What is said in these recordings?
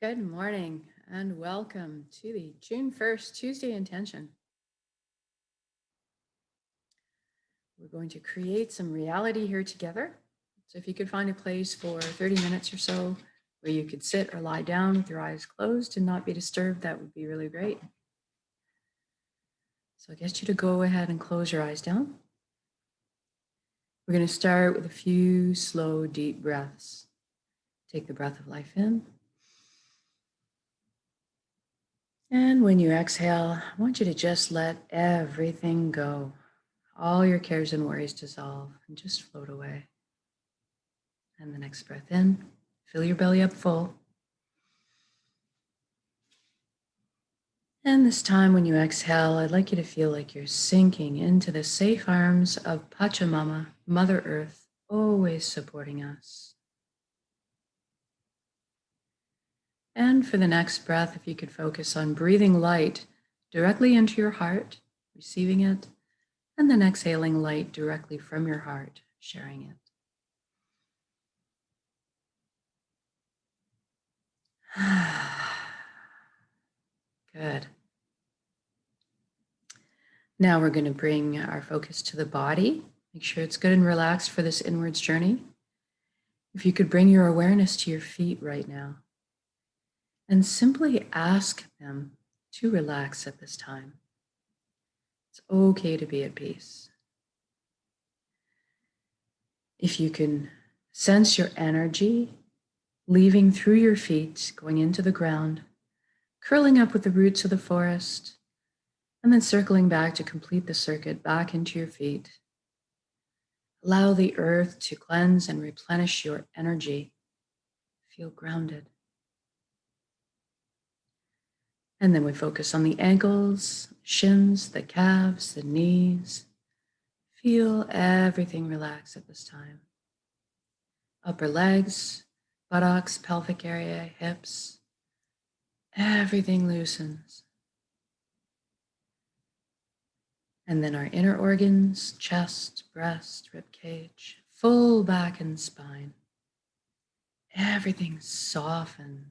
Good morning and welcome to the June 1st Tuesday intention. We're going to create some reality here together. So if you could find a place for 30 minutes or so where you could sit or lie down with your eyes closed and not be disturbed, that would be really great. So I get you to go ahead and close your eyes down. We're going to start with a few slow, deep breaths. Take the breath of life in. And when you exhale, I want you to just let everything go. All your cares and worries dissolve and just float away. And the next breath in, fill your belly up full. And this time when you exhale, I'd like you to feel like you're sinking into the safe arms of Pachamama, Mother Earth, always supporting us. And for the next breath, if you could focus on breathing light directly into your heart, receiving it, and then exhaling light directly from your heart, sharing it. Good. Now we're going to bring our focus to the body. Make sure it's good and relaxed for this inwards journey. If you could bring your awareness to your feet right now and simply ask them to relax at this time. It's okay to be at peace. If you can sense your energy leaving through your feet, going into the ground, curling up with the roots of the forest, and then circling back to complete the circuit back into your feet. Allow the earth to cleanse and replenish your energy. Feel grounded. And then we focus on the ankles, shins, the calves, the knees. Feel everything relax at this time. Upper legs, buttocks, pelvic area, hips. Everything loosens. And then our inner organs, chest, breast, rib cage, full back and spine. Everything softens.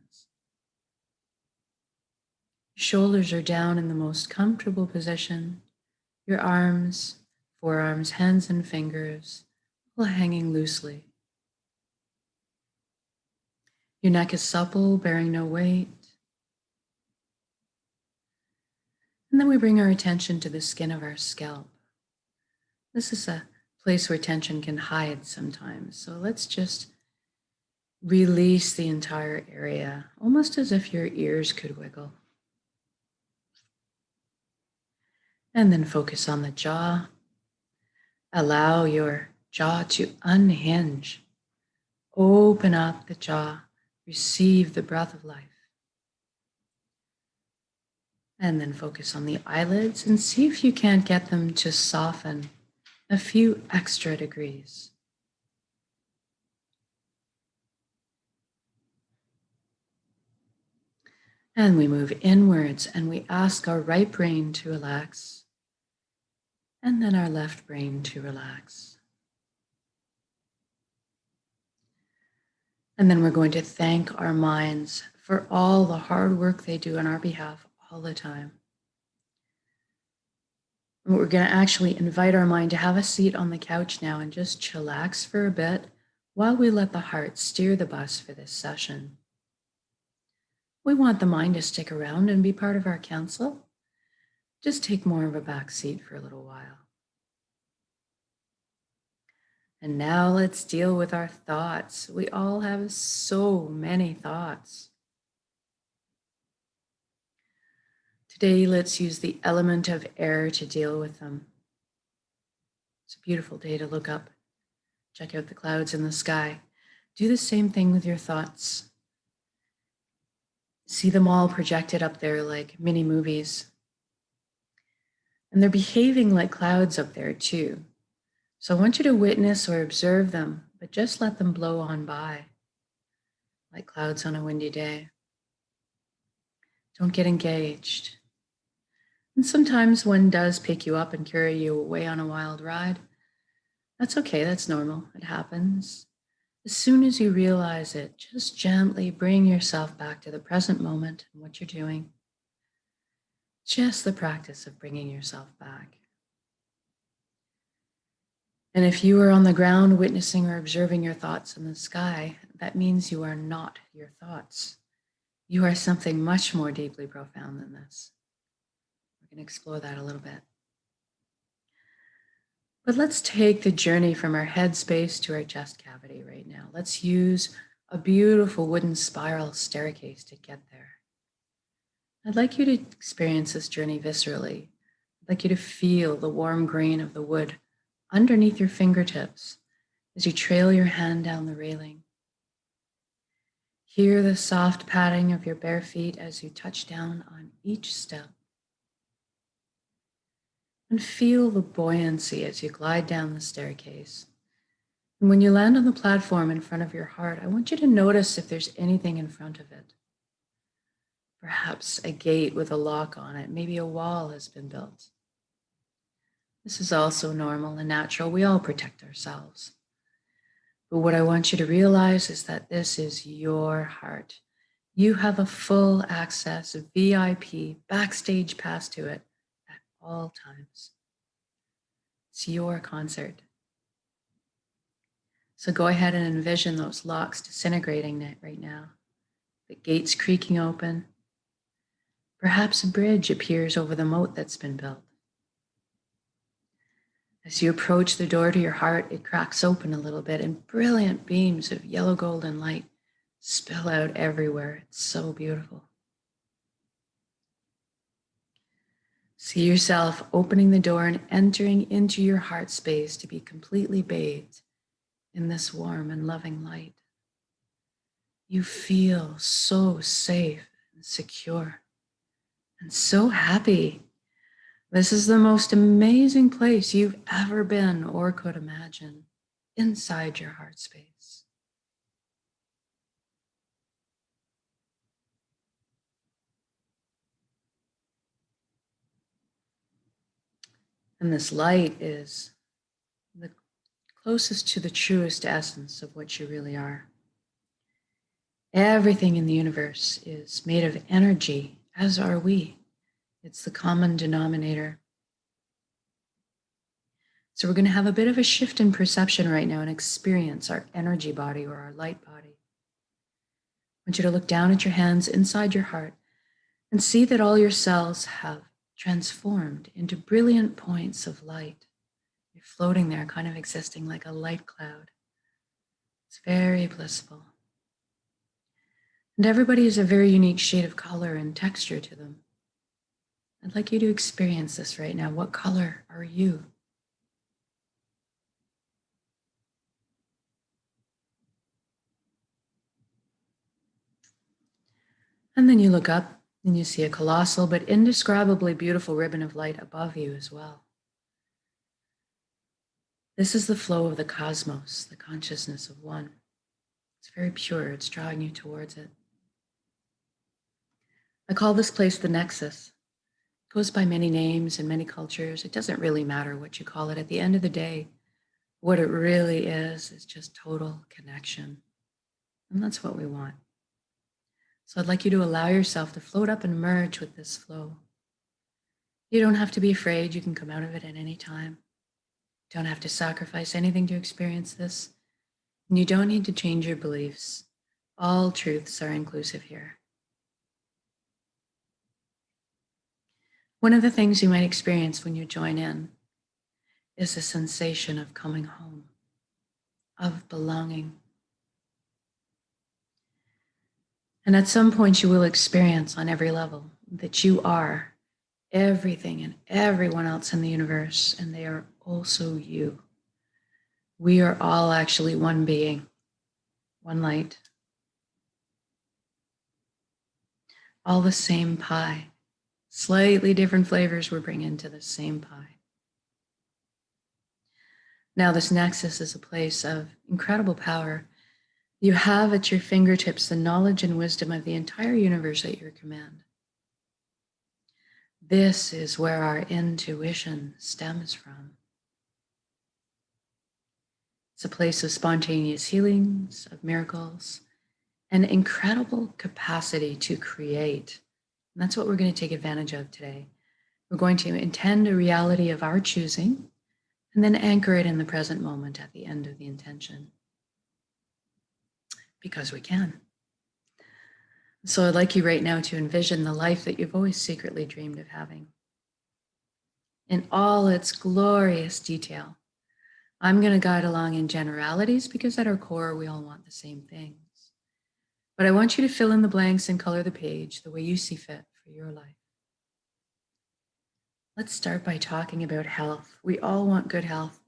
Shoulders are down in the most comfortable position. Your arms, forearms, hands, and fingers all hanging loosely. Your neck is supple, bearing no weight. And then we bring our attention to the skin of our scalp. This is a place where tension can hide sometimes. So let's just release the entire area, almost as if your ears could wiggle. And then focus on the jaw. Allow your jaw to unhinge. Open up the jaw. Receive the breath of life. And then focus on the eyelids and see if you can't get them to soften a few extra degrees. And we move inwards and we ask our right brain to relax and then our left brain to relax. And then we're going to thank our minds for all the hard work they do on our behalf all the time. And we're going to actually invite our mind to have a seat on the couch now and just chillax for a bit while we let the heart steer the bus for this session. We want the mind to stick around and be part of our council. Just take more of a back seat for a little while. And now let's deal with our thoughts. We all have so many thoughts. Today, let's use the element of air to deal with them. It's a beautiful day to look up, check out the clouds in the sky. Do the same thing with your thoughts. See them all projected up there like mini movies. And they're behaving like clouds up there too. So I want you to witness or observe them, but just let them blow on by, like clouds on a windy day. Don't get engaged. And sometimes one does pick you up and carry you away on a wild ride. That's okay, that's normal, it happens. As soon as you realize it, just gently bring yourself back to the present moment and what you're doing. Just the practice of bringing yourself back. And if you are on the ground witnessing or observing your thoughts in the sky, that means you are not your thoughts. You are something much more deeply profound than this. We're going to explore that a little bit. But let's take the journey from our head space to our chest cavity right now. Let's use a beautiful wooden spiral staircase to get there. I'd like you to experience this journey viscerally. I'd like you to feel the warm grain of the wood underneath your fingertips as you trail your hand down the railing. Hear the soft padding of your bare feet as you touch down on each step. And feel the buoyancy as you glide down the staircase. And when you land on the platform in front of your heart, I want you to notice if there's anything in front of it. Perhaps a gate with a lock on it, maybe a wall has been built. This is also normal and natural. We all protect ourselves. But what I want you to realize is that this is your heart. You have a full access, VIP, backstage pass to it at all times. It's your concert. So go ahead and envision those locks disintegrating right now, the gates creaking open. Perhaps a bridge appears over the moat that's been built. As you approach the door to your heart, it cracks open a little bit and brilliant beams of yellow golden light spill out everywhere. It's so beautiful. See yourself opening the door and entering into your heart space to be completely bathed in this warm and loving light. You feel so safe and secure and so happy. This is the most amazing place you've ever been or could imagine, inside your heart space. And this light is the closest to the truest essence of what you really are. Everything in the universe is made of energy, as are we. It's the common denominator. So we're going to have a bit of a shift in perception right now and experience our energy body or our light body. I want you to look down at your hands inside your heart and see that all your cells have transformed into brilliant points of light. You're floating there, kind of existing like a light cloud. It's very blissful. And everybody has a very unique shade of color and texture to them. I'd like you to experience this right now. What color are you? And then you look up and you see a colossal but indescribably beautiful ribbon of light above you as well. This is the flow of the cosmos, the consciousness of one. It's very pure. It's drawing you towards it. I call this place the Nexus. It goes by many names in many cultures. It doesn't really matter what you call it. At the end of the day, what it really is just total connection. And that's what we want. So I'd like you to allow yourself to float up and merge with this flow. You don't have to be afraid. You can come out of it at any time. You don't have to sacrifice anything to experience this. And you don't need to change your beliefs. All truths are inclusive here. One of the things you might experience when you join in is a sensation of coming home, of belonging. And at some point you will experience on every level that you are everything and everyone else in the universe, and they are also you. We are all actually one being, one light, all the same pie, slightly different flavors we're bringing to the same pie. Now this nexus is a place of incredible power. You have at your fingertips the knowledge and wisdom of the entire universe at your command. This is where our intuition stems from. It's a place of spontaneous healings, of miracles, and incredible capacity to create. And that's what we're going to take advantage of today. We're going to intend a reality of our choosing and then anchor it in the present moment at the end of the intention. Because we can. So I'd like you right now to envision the life that you've always secretly dreamed of having. In all its glorious detail. I'm going to guide along in generalities because at our core, we all want the same things. But I want you to fill in the blanks and color the page the way you see fit for your life. Let's start by talking about health. We all want good health.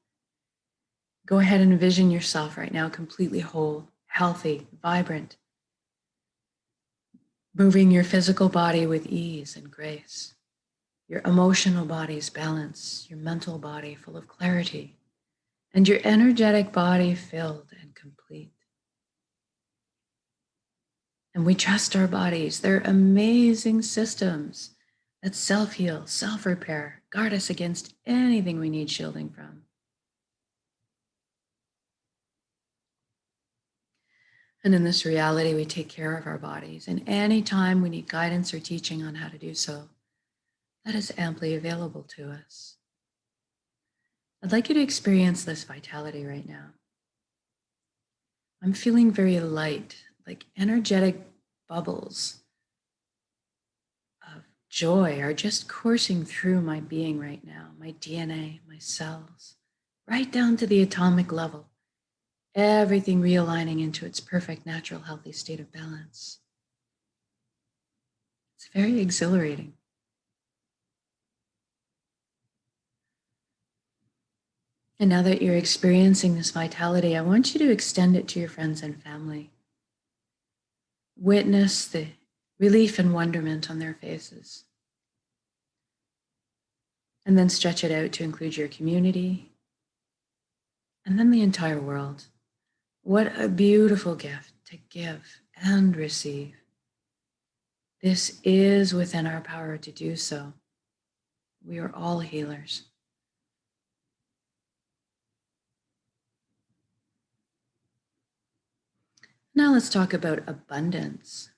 Go ahead and envision yourself right now completely whole, healthy, vibrant, moving your physical body with ease and grace, your emotional body's balance, your mental body full of clarity, and your energetic body filled and complete. And we trust our bodies. They're amazing systems that self-heal, self-repair, guard us against anything we need shielding from. And in this reality, we take care of our bodies. And anytime we need guidance or teaching on how to do so, that is amply available to us. I'd like you to experience this vitality right now. I'm feeling very light, like energetic bubbles of joy are just coursing through my being right now, my DNA, my cells, right down to the atomic level. Everything realigning into its perfect, natural, healthy state of balance. It's very exhilarating. And now that you're experiencing this vitality, I want you to extend it to your friends and family. Witness the relief and wonderment on their faces. And then stretch it out to include your community and then the entire world. What a beautiful gift to give and receive. This is within our power to do so. We are all healers. Now let's talk about abundance.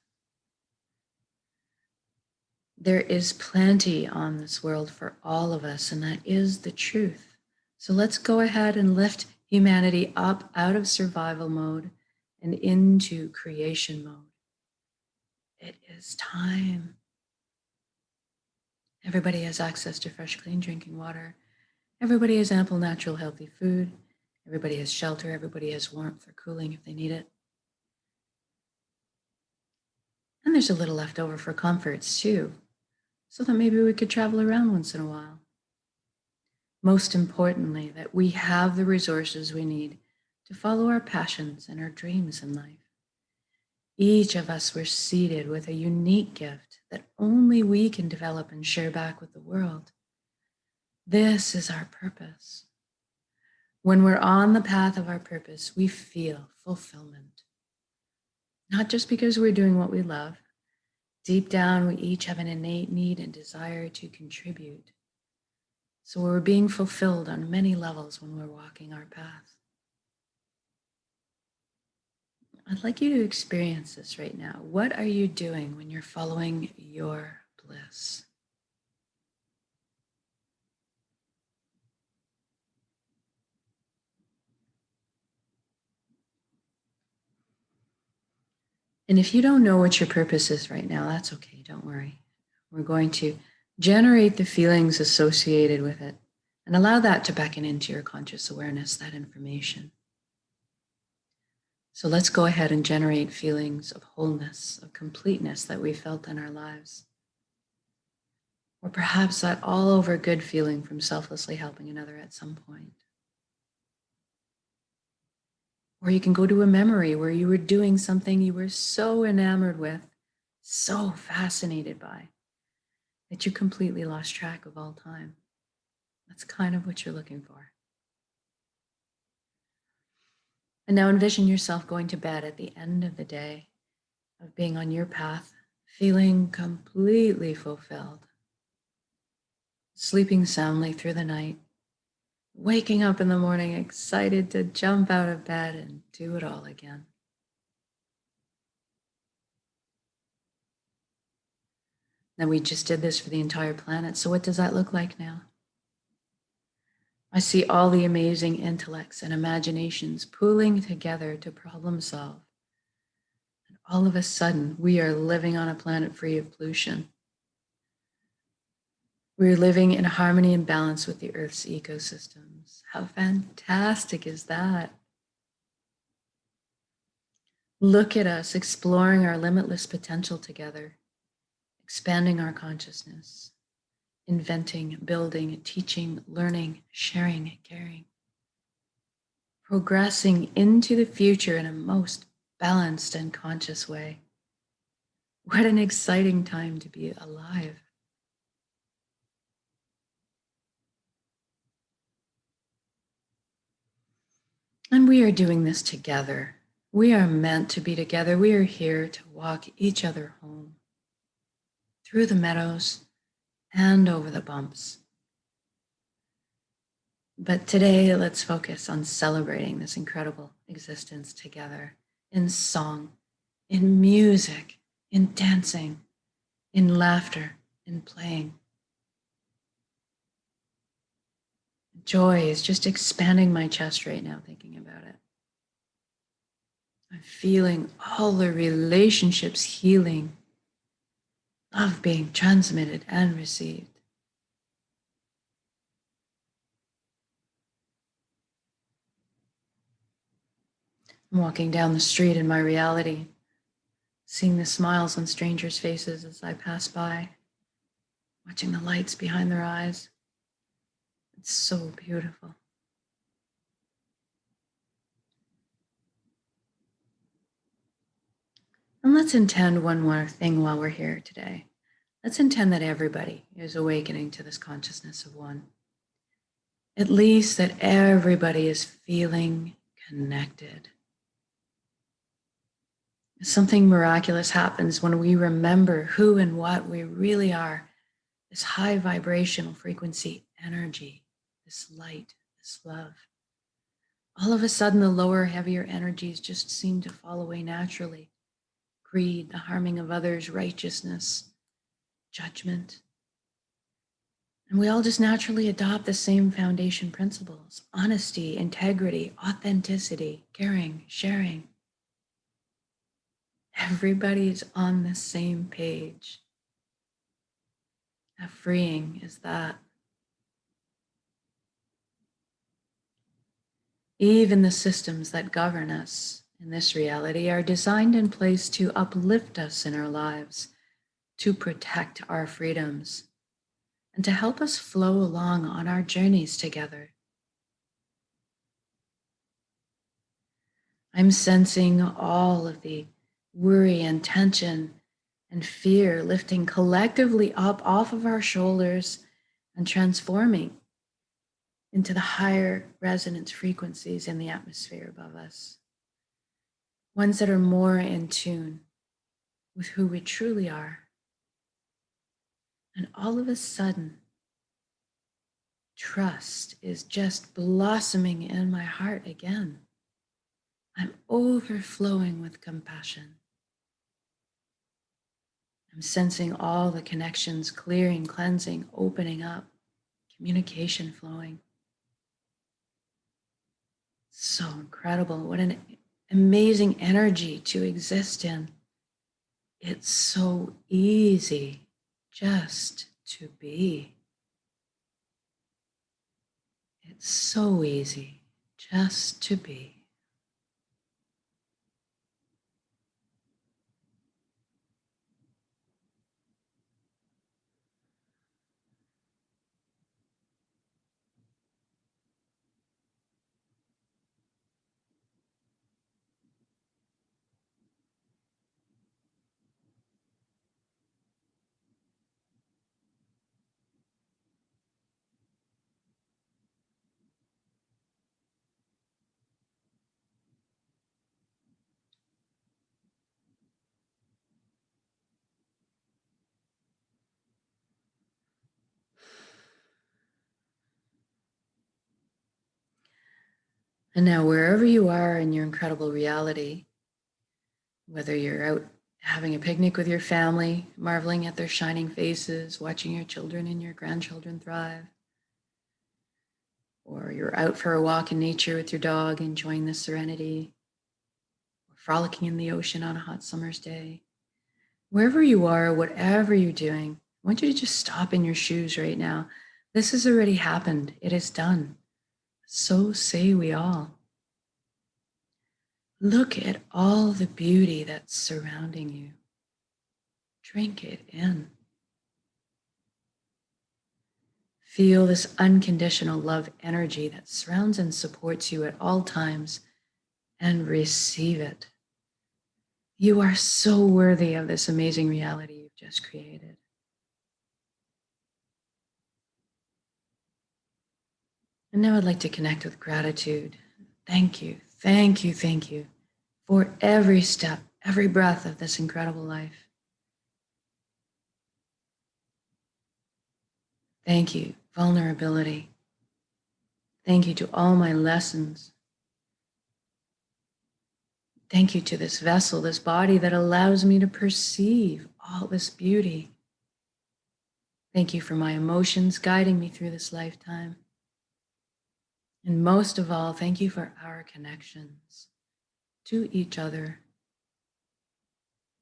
There is plenty on this world for all of us, and that is the truth. So let's go ahead and lift humanity up out of survival mode and into creation mode. It is time. Everybody has access to fresh, clean drinking water. Everybody has ample, natural, healthy food. Everybody has shelter. Everybody has warmth or cooling if they need it. And there's a little left over for comforts too, so that maybe we could travel around once in a while. Most importantly, that we have the resources we need to follow our passions and our dreams in life. Each of us were seeded with a unique gift that only we can develop and share back with the world. This is our purpose. When we're on the path of our purpose, we feel fulfillment. Not just because we're doing what we love. Deep down, we each have an innate need and desire to contribute. So we're being fulfilled on many levels when we're walking our path. I'd like you to experience this right now. What are you doing when you're following your bliss? And if you don't know what your purpose is right now, that's okay, don't worry. We're going to generate the feelings associated with it and allow that to beckon into your conscious awareness, that information. So let's go ahead and generate feelings of wholeness, of completeness that we felt in our lives. Or perhaps that all over good feeling from selflessly helping another at some point. Or you can go to a memory where you were doing something you were so enamored with, so fascinated by, that you completely lost track of all time. That's kind of what you're looking for. And now envision yourself going to bed at the end of the day, of being on your path, feeling completely fulfilled, sleeping soundly through the night, waking up in the morning excited to jump out of bed and do it all again. Now, we just did this for the entire planet. So what does that look like now? I see all the amazing intellects and imaginations pooling together to problem solve. And all of a sudden, we are living on a planet free of pollution. We're living in harmony and balance with the Earth's ecosystems. How fantastic is that? Look at us exploring our limitless potential together, expanding our consciousness, inventing, building, teaching, learning, sharing, caring, progressing into the future in a most balanced and conscious way. What an exciting time to be alive. And we are doing this together. We are meant to be together. We are here to walk each other home through the meadows and over the bumps. But today, let's focus on celebrating this incredible existence together in song, in music, in dancing, in laughter, in playing. Joy is just expanding my chest right now, thinking about it. I'm feeling all the relationships healing, love being transmitted and received. I'm walking down the street in my reality, seeing the smiles on strangers' faces as I pass by, watching the lights behind their eyes. It's so beautiful. And let's intend one more thing while we're here today. Let's intend that everybody is awakening to this consciousness of one. At least that everybody is feeling connected. Something miraculous happens when we remember who and what we really are. This high vibrational frequency energy, this light, this love. All of a sudden, the lower, heavier energies just seem to fall away naturally. Greed, the harming of others, righteousness, judgment. And we all just naturally adopt the same foundation principles: honesty, integrity, authenticity, caring, sharing. Everybody's on the same page. How freeing is that? Even the systems that govern us in this reality are designed in place to uplift us in our lives, to protect our freedoms, and to help us flow along on our journeys together. I'm sensing all of the worry and tension and fear lifting collectively up off of our shoulders and transforming into the higher resonance frequencies in the atmosphere above us. Ones that are more in tune with who we truly are. And all of a sudden, trust is just blossoming in my heart again. I'm overflowing with compassion. I'm sensing all the connections clearing, cleansing, opening up, communication flowing. So incredible. What an amazing energy to exist in. It's so easy just to be. It's so easy just to be. And now, wherever you are in your incredible reality, whether you're out having a picnic with your family, marveling at their shining faces, watching your children and your grandchildren thrive, or you're out for a walk in nature with your dog, enjoying the serenity, or frolicking in the ocean on a hot summer's day, wherever you are, whatever you're doing, I want you to just stop in your shoes right now. This has already happened. It is done. So say we all. Look at all the beauty that's surrounding you. Drink it in. Feel this unconditional love energy that surrounds and supports you at all times, and receive it. You are so worthy of this amazing reality you've just created. And now I'd like to connect with gratitude. Thank you, thank you, thank you for every step, every breath of this incredible life. Thank you, vulnerability. Thank you to all my lessons. Thank you to this vessel, this body that allows me to perceive all this beauty. Thank you for my emotions guiding me through this lifetime. And most of all, thank you for our connections to each other,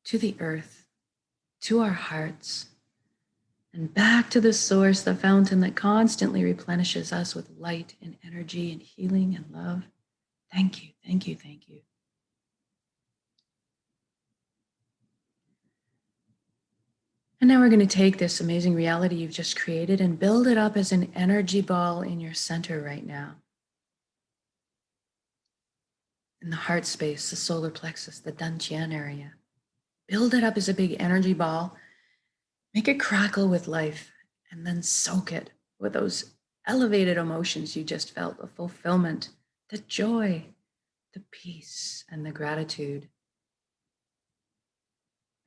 to the earth, to our hearts, and back to the source, the fountain that constantly replenishes us with light and energy and healing and love. Thank you, thank you, thank you. And now we're going to take this amazing reality you've just created and build it up as an energy ball in your center right now. In the heart space, the solar plexus, the dantian area. Build it up as a big energy ball. Make it crackle with life, and then soak it with those elevated emotions you just felt, the fulfillment, the joy, the peace, and the gratitude.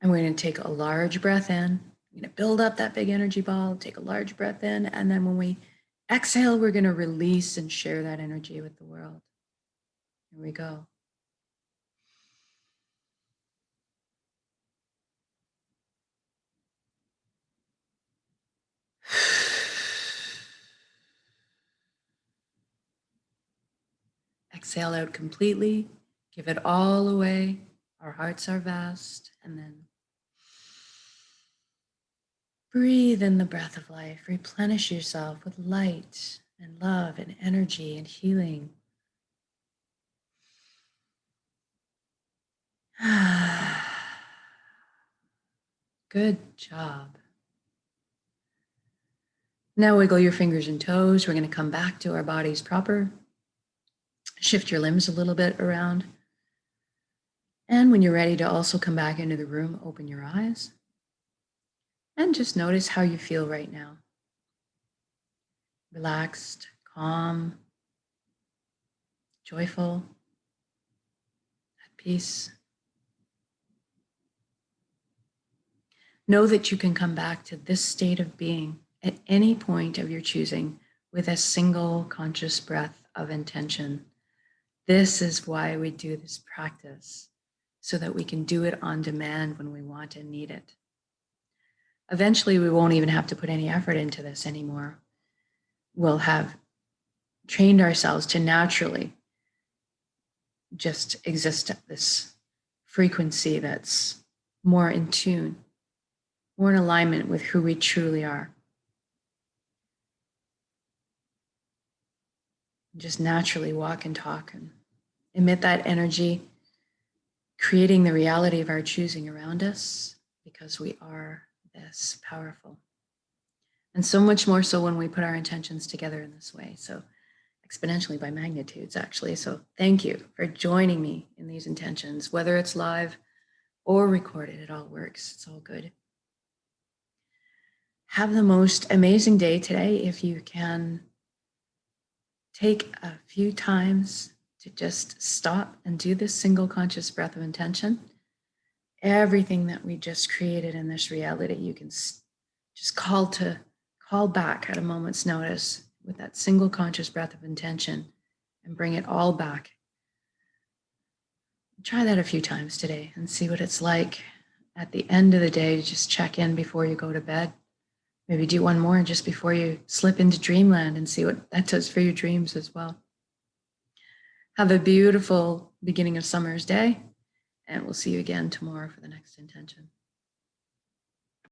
And we're going to take a large breath in. We're going to build up that big energy ball, take a large breath in, and then when we exhale, we're going to release and share that energy with the world. Here we go. Exhale out completely, give it all away. Our hearts are vast, and then breathe in the breath of life. Replenish yourself with light and love and energy and healing. Good job. Now wiggle your fingers and toes. We're going to come back to our bodies proper. Shift your limbs a little bit around. And when you're ready to also come back into the room, open your eyes. And just notice how you feel right now. Relaxed, calm, joyful, at peace. Know that you can come back to this state of being at any point of your choosing with a single conscious breath of intention. This is why we do this practice, so that we can do it on demand when we want and need it. Eventually, we won't even have to put any effort into this anymore. We'll have trained ourselves to naturally just exist at this frequency that's more in tune, more in alignment with who we truly are. Just naturally walk and talk and emit that energy, creating the reality of our choosing around us, because we are this powerful. And so much more so when we put our intentions together in this way. So exponentially by magnitudes, actually. So thank you for joining me in these intentions, whether it's live or recorded, it all works. It's all good. Have the most amazing day today. If you can take a few times to just stop and do this single conscious breath of intention. Everything that we just created in this reality, you can just call back at a moment's notice with that single conscious breath of intention and bring it all back. Try that a few times today and see what it's like at the end of the day to just check in before you go to bed. Maybe do one more just before you slip into dreamland and see what that does for your dreams as well. Have a beautiful beginning of summer's day, and we'll see you again tomorrow for the next intention.